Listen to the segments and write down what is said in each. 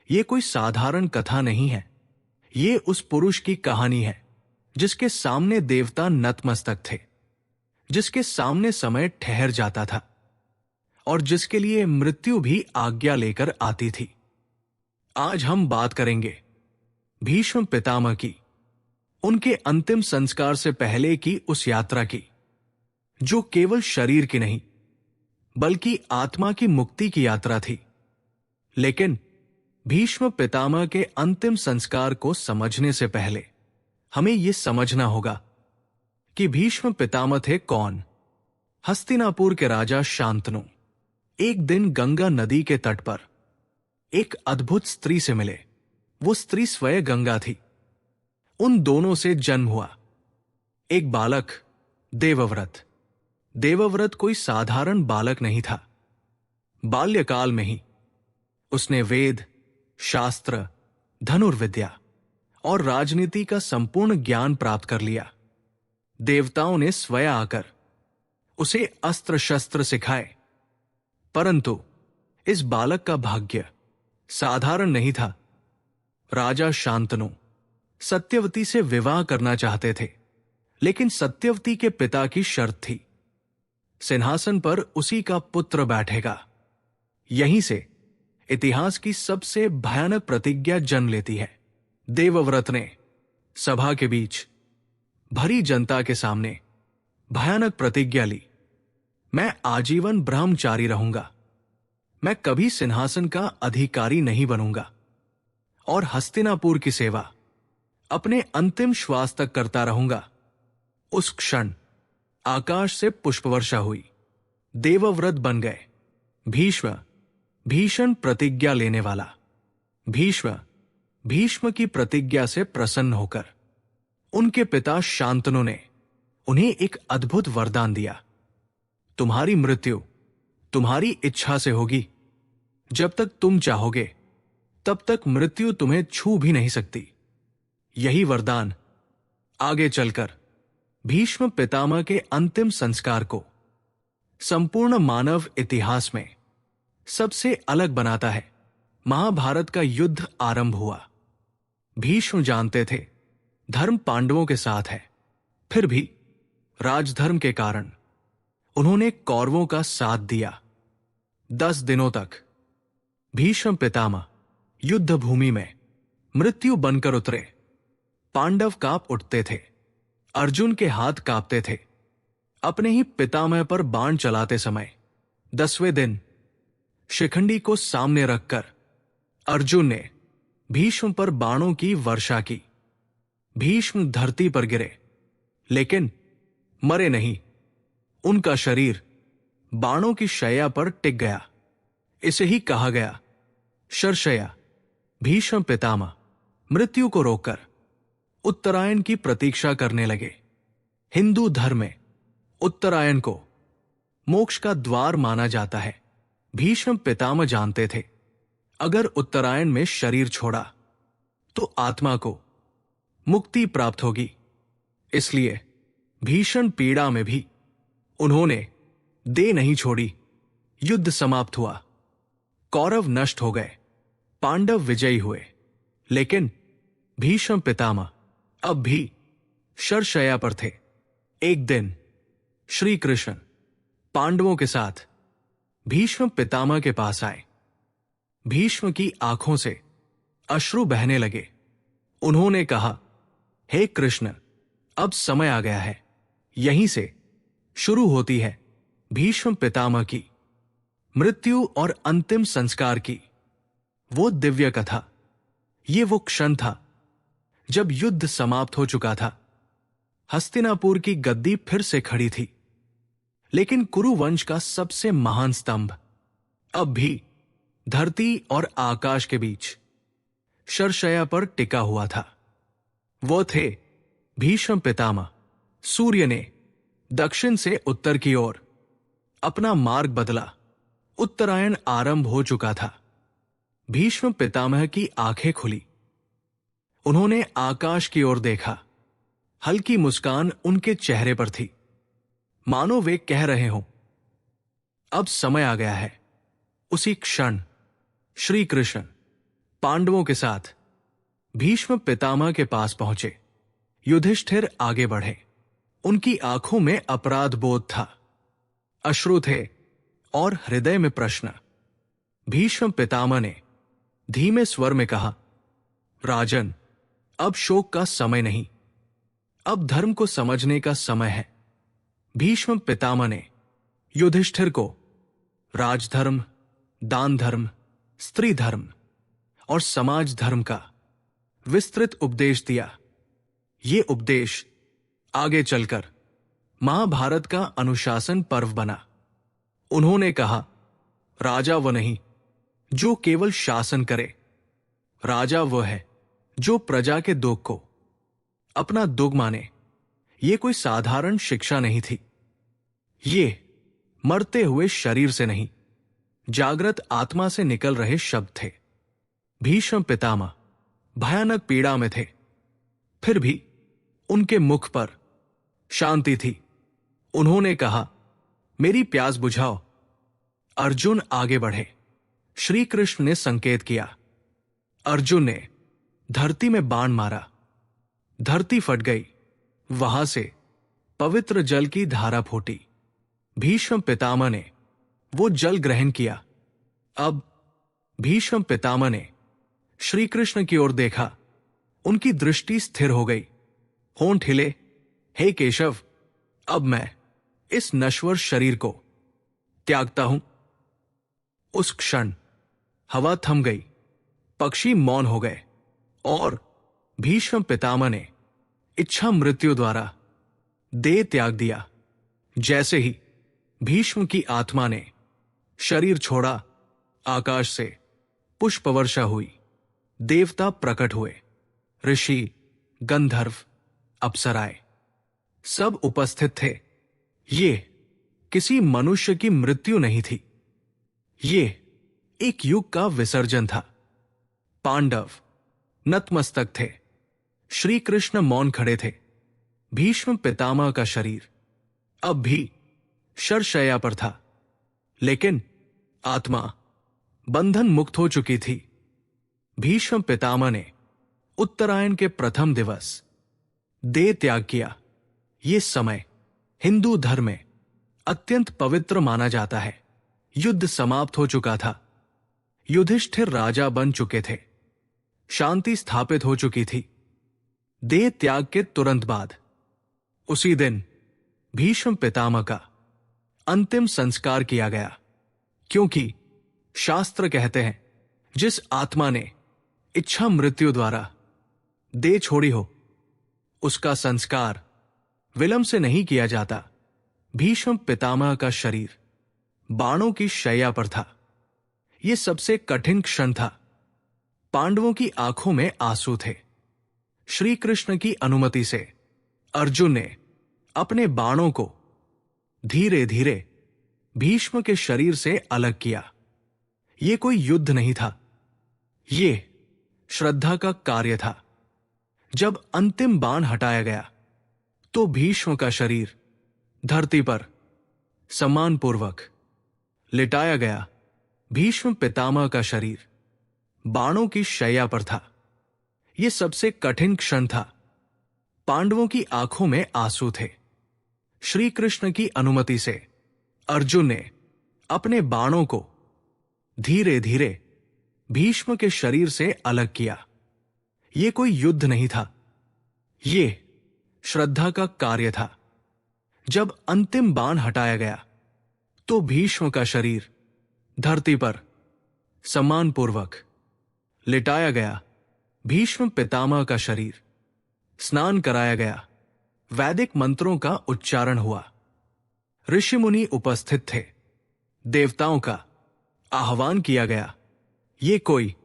ये कोई साधारण कथा नहीं है। ये उस पुरुष की कहानी है जिसके सामने देवता नतमस्तक थे, जिसके सामने समय ठहर जाता था और जिसके लिए मृत्यु भी आज्ञा लेकर आती थी। आज हम बात करेंगे भीष्म पितामह की, उनके अंतिम संस्कार से पहले की उस यात्रा की, जो केवल शरीर की नहीं बल्कि आत्मा की मुक्ति की यात्रा थी। लेकिन भीष्म पितामह के अंतिम संस्कार को समझने से पहले हमें यह समझना होगा कि भीष्म पितामह थे कौन। हस्तिनापुर के राजा शांतनु एक दिन गंगा नदी के तट पर एक अद्भुत स्त्री से मिले। वो स्त्री स्वयं गंगा थी। उन दोनों से जन्म हुआ एक बालक, देवव्रत। देवव्रत कोई साधारण बालक नहीं था। बाल्यकाल में ही उसने वेद, शास्त्र, धनुर्विद्या और राजनीति का संपूर्ण ज्ञान प्राप्त कर लिया। देवताओं ने स्वयं आकर उसे अस्त्र शस्त्र सिखाए, परंतु इस बालक का भाग्य साधारण नहीं था। राजा शांतनु सत्यवती से विवाह करना चाहते थे, लेकिन सत्यवती के पिता की शर्त थी, सिंहासन पर उसी का पुत्र बैठेगा। यहीं से इतिहास की सबसे भयानक प्रतिज्ञा जन्म लेती है। देवव्रत ने सभा के बीच भरी जनता के सामने भयानक प्रतिज्ञा ली, मैं आजीवन ब्रह्मचारी रहूंगा, मैं कभी सिंहासन का अधिकारी नहीं बनूंगा और हस्तिनापुर की सेवा अपने अंतिम श्वास तक करता रहूंगा। उस क्षण आकाश से पुष्पवर्षा हुई। देवव्रत बन गए भीष्म, भीषण प्रतिज्ञा लेने वाला। भीष्म की प्रतिज्ञा से प्रसन्न होकर उनके पिता शांतनु ने उन्हें एक अद्भुत वरदान दिया, तुम्हारी मृत्यु तुम्हारी इच्छा से होगी। जब तक तुम चाहोगे तब तक मृत्यु तुम्हें छू भी नहीं सकती। यही वरदान आगे चलकर भीष्म पितामह के अंतिम संस्कार को संपूर्ण मानव इतिहास में सबसे अलग बनाता है। महाभारत का युद्ध आरंभ हुआ। भीष्म जानते थे धर्म पांडवों के साथ है, फिर भी राजधर्म के कारण उन्होंने कौरवों का साथ दिया। 10 दिनों तक भीष्म पितामह युद्ध भूमि में मृत्यु बनकर उतरे। पांडव कांप उठते थे, अर्जुन के हाथ कांपते थे। अपने ही पितामह पर बाण चलाते समय 10वें दिन शिखंडी को सामने रखकर अर्जुन ने भीष्म पर बाणों की वर्षा की। भीष्म धरती पर गिरे, लेकिन मरे नहीं। उनका शरीर बाणों की शैया पर टिक गया। इसे ही कहा गया शरशय्या। भीष्म पितामह मृत्यु को रोककर उत्तरायण की प्रतीक्षा करने लगे। हिंदू धर्म में उत्तरायण को मोक्ष का द्वार माना जाता है। भीष्म पितामह जानते थे अगर उत्तरायण में शरीर छोड़ा तो आत्मा को मुक्ति प्राप्त होगी। इसलिए भीषण पीड़ा में भी उन्होंने देह नहीं छोड़ी। युद्ध समाप्त हुआ, कौरव नष्ट हो गए, पांडव विजयी हुए, लेकिन भीष्म पितामह अब भी शरशय्या पर थे। एक दिन श्री कृष्ण पांडवों के साथ भीष्म पितामह के पास आए। भीष्म की आंखों से अश्रु बहने लगे। उन्होंने कहा, हे कृष्ण, अब समय आ गया है। यहीं से शुरू होती है भीष्म पितामह की मृत्यु और अंतिम संस्कार की वो दिव्य कथा। ये वो क्षण था जब युद्ध समाप्त हो चुका था। हस्तिनापुर की गद्दी फिर से खड़ी थी, लेकिन कुरुवंश का सबसे महान स्तंभ अब भी धरती और आकाश के बीच शरशय्या पर टिका हुआ था। वो थे भीष्म पितामह। सूर्य ने दक्षिण से उत्तर की ओर अपना मार्ग बदला। उत्तरायण आरंभ हो चुका था। भीष्म पितामह की आंखें खुली। उन्होंने आकाश की ओर देखा। हल्की मुस्कान उनके चेहरे पर थी, मानो वे कह रहे हों, अब समय आ गया है। उसी क्षण श्री कृष्ण पांडवों के साथ भीष्म पितामह के पास पहुंचे। युधिष्ठिर आगे बढ़े। उनकी आंखों में अपराध बोध था, अश्रु थे और हृदय में प्रश्न। भीष्म पितामह ने धीमे स्वर में कहा, राजन, अब शोक का समय नहीं, अब धर्म को समझने का समय है। भीष्म पितामह ने युधिष्ठिर को राजधर्म, दान धर्म, स्त्री धर्म और समाज धर्म का विस्तृत उपदेश दिया। ये उपदेश आगे चलकर महाभारत का अनुशासन पर्व बना। उन्होंने कहा, राजा वो नहीं जो केवल शासन करे, राजा वो है जो प्रजा के दुख को अपना दुख माने। ये कोई साधारण शिक्षा नहीं थी। ये मरते हुए शरीर से नहीं, जागृत आत्मा से निकल रहे शब्द थे। भीष्म पितामह भयानक पीड़ा में थे, फिर भी उनके मुख पर शांति थी। उन्होंने कहा, मेरी प्यास बुझाओ। अर्जुन आगे बढ़े। श्री कृष्ण ने संकेत किया। अर्जुन ने धरती में बाण मारा। धरती फट गई। वहां से पवित्र जल की धारा फूटी। भीष्म पितामह ने वो जल ग्रहण किया। अब भीष्म पितामह ने श्री कृष्ण की ओर देखा। उनकी दृष्टि स्थिर हो गई। होंठ हिले, हे केशव, अब मैं इस नश्वर शरीर को त्यागता हूं। उस क्षण हवा थम गई, पक्षी मौन हो गए और भीष्म पितामह ने इच्छा मृत्यु द्वारा देह त्याग दिया। जैसे ही भीष्म की आत्मा ने शरीर छोड़ा, आकाश से पुष्प वर्षा हुई। देवता प्रकट हुए, ऋषि, गंधर्व, अप्सराएं सब उपस्थित थे। ये किसी मनुष्य की मृत्यु नहीं थी, ये एक युग का विसर्जन था। पांडव नतमस्तक थे। श्री कृष्ण मौन खड़े थे। भीष्म पितामह का शरीर अब भी शरशय्या पर था, लेकिन आत्मा बंधन मुक्त हो चुकी थी। भीष्म पितामह ने उत्तरायण के प्रथम दिवस देह त्याग किया। ये समय हिंदू धर्म में अत्यंत पवित्र माना जाता है। युद्ध समाप्त हो चुका था। युधिष्ठिर राजा बन चुके थे। शांति स्थापित हो चुकी थी। देह त्याग के तुरंत बाद उसी दिन भीष्म पितामह का अंतिम संस्कार किया गया, क्योंकि शास्त्र कहते हैं, जिस आत्मा ने इच्छा मृत्यु द्वारा देह छोड़ी हो, उसका संस्कार विलंब से नहीं किया जाता। भीष्म पितामह का शरीर बाणों की शैया पर था। यह सबसे कठिन क्षण था। पांडवों की आंखों में आंसू थे। श्री कृष्ण की अनुमति से अर्जुन ने अपने बाणों को धीरे धीरे भीष्म के शरीर से अलग किया। यह कोई युद्ध नहीं था, यह श्रद्धा का कार्य था। जब अंतिम बाण हटाया गया तो भीष्म का शरीर धरती पर सम्मानपूर्वक लिटाया गया। भीष्म पितामह का शरीर बाणों की शैया पर था। यह सबसे कठिन क्षण था। पांडवों की आंखों में आंसू थे। श्री कृष्ण की अनुमति से अर्जुन ने अपने बाणों को धीरे धीरे भीष्म के शरीर से अलग किया। यह कोई युद्ध नहीं था, यह श्रद्धा का कार्य था। जब अंतिम बाण हटाया गया तो भीष्म का शरीर धरती पर सम्मानपूर्वक लिटाया गया। भीष्म पितामह का शरीर स्नान कराया गया। वैदिक मंत्रों का उच्चारण हुआ। ऋषि मुनि उपस्थित थे। देवताओं का आह्वान किया गया। यह कोई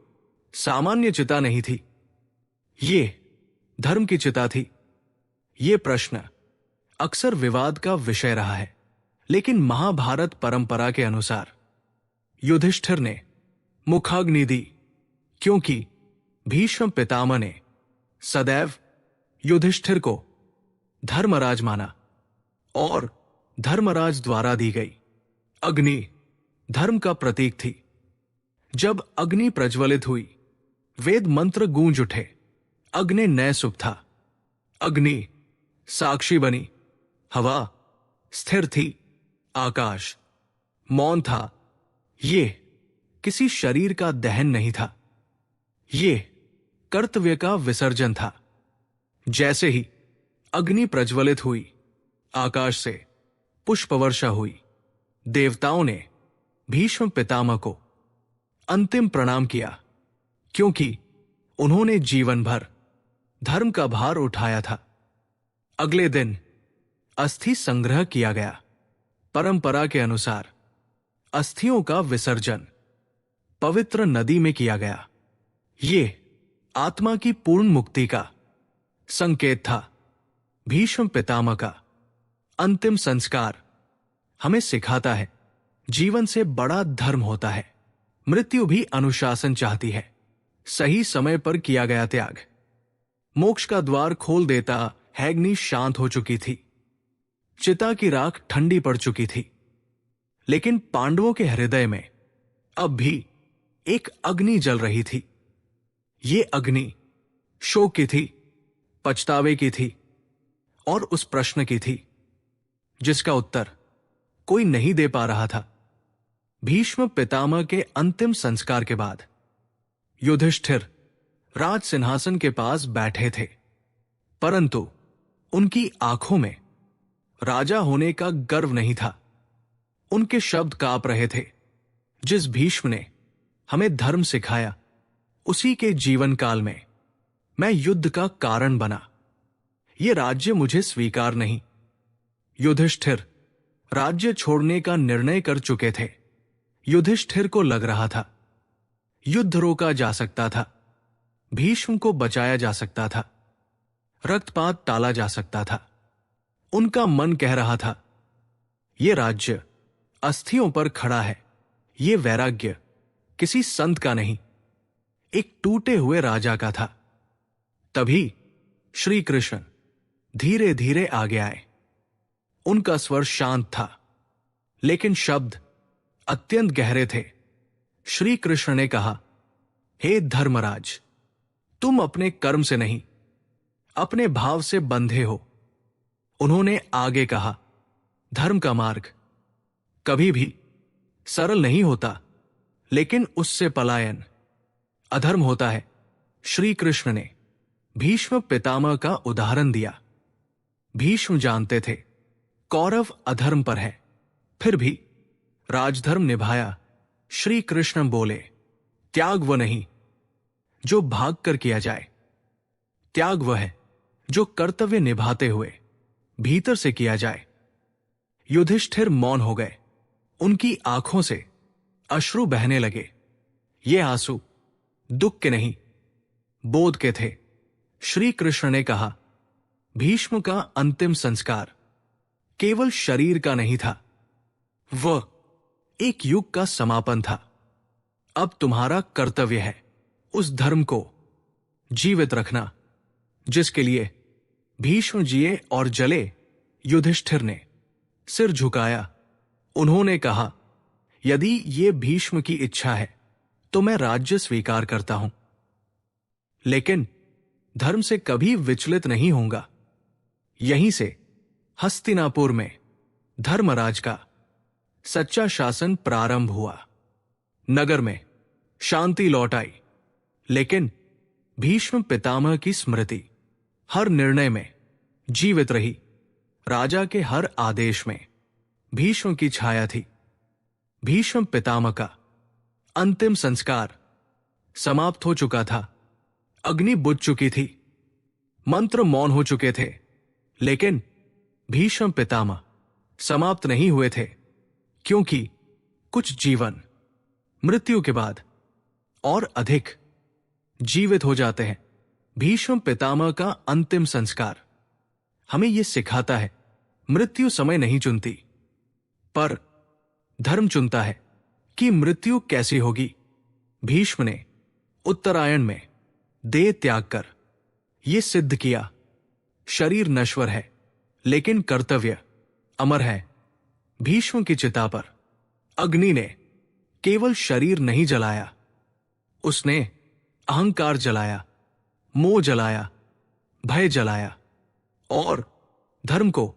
सामान्य चिता नहीं थी, ये धर्म की चिता थी। ये प्रश्न अक्सर विवाद का विषय रहा है, लेकिन महाभारत परंपरा के अनुसार युधिष्ठिर ने मुखाग्नि दी, क्योंकि भीष्म पितामह ने सदैव युधिष्ठिर को धर्मराज माना और धर्मराज द्वारा दी गई अग्नि धर्म का प्रतीक थी। जब अग्नि प्रज्वलित हुई वेद मंत्र गूंज उठे। अग्नि नय सुख था। अग्नि साक्षी बनी। हवा स्थिर थी। आकाश मौन था। ये किसी शरीर का दहन नहीं था, ये कर्तव्य का विसर्जन था। जैसे ही अग्नि प्रज्वलित हुई, आकाश से पुष्पवर्षा हुई। देवताओं ने भीष्म पितामह को अंतिम प्रणाम किया, क्योंकि उन्होंने जीवन भर धर्म का भार उठाया था। अगले दिन अस्थि संग्रह किया गया। परंपरा के अनुसार अस्थियों का विसर्जन पवित्र नदी में किया गया। ये आत्मा की पूर्ण मुक्ति का संकेत था। भीष्म पितामह का अंतिम संस्कार हमें सिखाता है, जीवन से बड़ा धर्म होता है। मृत्यु भी अनुशासन चाहती है। सही समय पर किया गया त्याग मोक्ष का द्वार खोल देता है। अग्नि शांत हो चुकी थी। चिता की राख ठंडी पड़ चुकी थी। लेकिन पांडवों के हृदय में अब भी एक अग्नि जल रही थी। ये अग्नि शोक की थी, पछतावे की थी और उस प्रश्न की थी जिसका उत्तर कोई नहीं दे पा रहा था। भीष्म पितामह के अंतिम संस्कार के बाद युधिष्ठिर राज सिंहासन के पास बैठे थे, परंतु उनकी आंखों में राजा होने का गर्व नहीं था। उनके शब्द कांप रहे थे। जिस भीष्म ने हमें धर्म सिखाया, उसी के जीवन काल में मैं युद्ध का कारण बना। यह राज्य मुझे स्वीकार नहीं। युधिष्ठिर राज्य छोड़ने का निर्णय कर चुके थे। युधिष्ठिर को लग रहा था युद्ध रोका जा सकता था, भीष्म को बचाया जा सकता था, रक्तपात टाला जा सकता था। उनका मन कह रहा था, यह राज्य अस्थियों पर खड़ा है। यह वैराग्य किसी संत का नहीं, एक टूटे हुए राजा का था। तभी श्री कृष्ण धीरे धीरे आगे आए। उनका स्वर शांत था, लेकिन शब्द अत्यंत गहरे थे। श्री कृष्ण ने कहा, हे धर्मराज, तुम अपने कर्म से नहीं, अपने भाव से बंधे हो। उन्होंने आगे कहा, धर्म का मार्ग कभी भी सरल नहीं होता, लेकिन उससे पलायन अधर्म होता है। श्री कृष्ण ने भीष्म पितामह का उदाहरण दिया। भीष्म जानते थे कौरव अधर्म पर है, फिर भी राजधर्म निभाया। श्री कृष्ण बोले, त्याग वह नहीं जो भाग कर किया जाए, त्याग वह है जो कर्तव्य निभाते हुए भीतर से किया जाए। युधिष्ठिर मौन हो गए। उनकी आंखों से अश्रु बहने लगे। ये आंसू दुख के नहीं, बोध के थे। श्री कृष्ण ने कहा, भीष्म का अंतिम संस्कार केवल शरीर का नहीं था, वह एक युग का समापन था। अब तुम्हारा कर्तव्य है उस धर्म को जीवित रखना जिसके लिए भीष्म जिए और जले। युधिष्ठिर ने सिर झुकाया। उन्होंने कहा, यदि ये भीष्म की इच्छा है तो मैं राज्य स्वीकार करता हूं, लेकिन धर्म से कभी विचलित नहीं होऊंगा। यहीं से हस्तिनापुर में धर्मराज का सच्चा शासन प्रारंभ हुआ। नगर में शांति लौट आई, लेकिन भीष्म पितामह की स्मृति हर निर्णय में जीवित रही। राजा के हर आदेश में भीष्म की छाया थी। भीष्म पितामह का अंतिम संस्कार समाप्त हो चुका था। अग्नि बुझ चुकी थी, मंत्र मौन हो चुके थे, लेकिन भीष्म पितामह समाप्त नहीं हुए थे, क्योंकि कुछ जीवन मृत्यु के बाद और अधिक जीवित हो जाते हैं। भीष्म पितामह का अंतिम संस्कार हमें यह सिखाता है, मृत्यु समय नहीं चुनती, पर धर्म चुनता है कि मृत्यु कैसी होगी। भीष्म ने उत्तरायण में देह त्याग कर यह सिद्ध किया, शरीर नश्वर है लेकिन कर्तव्य अमर है। भीष्म की चिता पर अग्नि ने केवल शरीर नहीं जलाया, उसने अहंकार जलाया, मोह जलाया, भय जलाया और धर्म को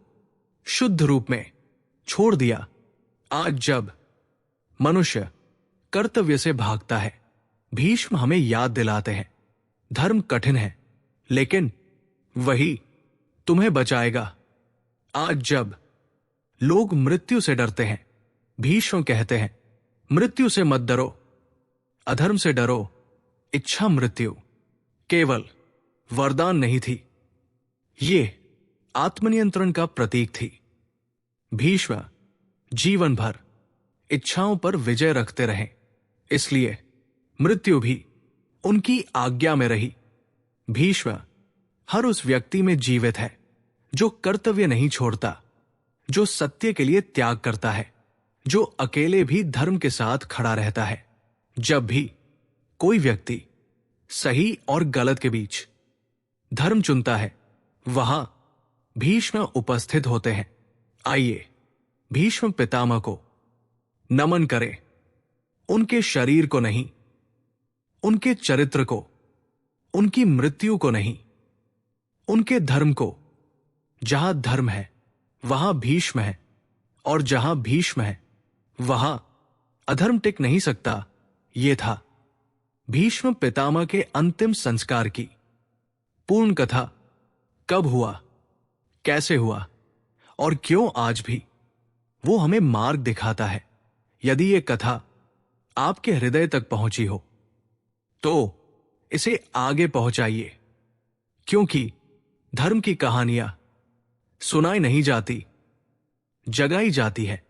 शुद्ध रूप में छोड़ दिया। आज जब मनुष्य कर्तव्य से भागता है, भीष्म हमें याद दिलाते हैं, धर्म कठिन है लेकिन वही तुम्हें बचाएगा। आज जब लोग मृत्यु से डरते हैं, भीष्म कहते हैं, मृत्यु से मत डरो, अधर्म से डरो। इच्छा मृत्यु केवल वरदान नहीं थी, ये आत्मनियंत्रण का प्रतीक थी। भीष्म जीवन भर इच्छाओं पर विजय रखते रहे, इसलिए मृत्यु भी उनकी आज्ञा में रही। भीष्म हर उस व्यक्ति में जीवित है जो कर्तव्य नहीं छोड़ता, जो सत्य के लिए त्याग करता है, जो अकेले भी धर्म के साथ खड़ा रहता है। जब भी कोई व्यक्ति सही और गलत के बीच धर्म चुनता है, वहां भीष्म उपस्थित होते हैं। आइए भीष्म पितामह को नमन करें, उनके शरीर को नहीं, उनके चरित्र को, उनकी मृत्यु को नहीं, उनके धर्म को। जहां धर्म है वहां भीष्म है, और जहां भीष्म है वहां अधर्म टिक नहीं सकता। यह था भीष्म पितामह के अंतिम संस्कार की पूर्ण कथा। कब हुआ, कैसे हुआ और क्यों आज भी, वो हमें मार्ग दिखाता है। यदि ये कथा आपके हृदय तक पहुंची हो तो इसे आगे पहुंचाइए, क्योंकि धर्म की कहानियां सुनाई नहीं जाती, जगाई जाती है।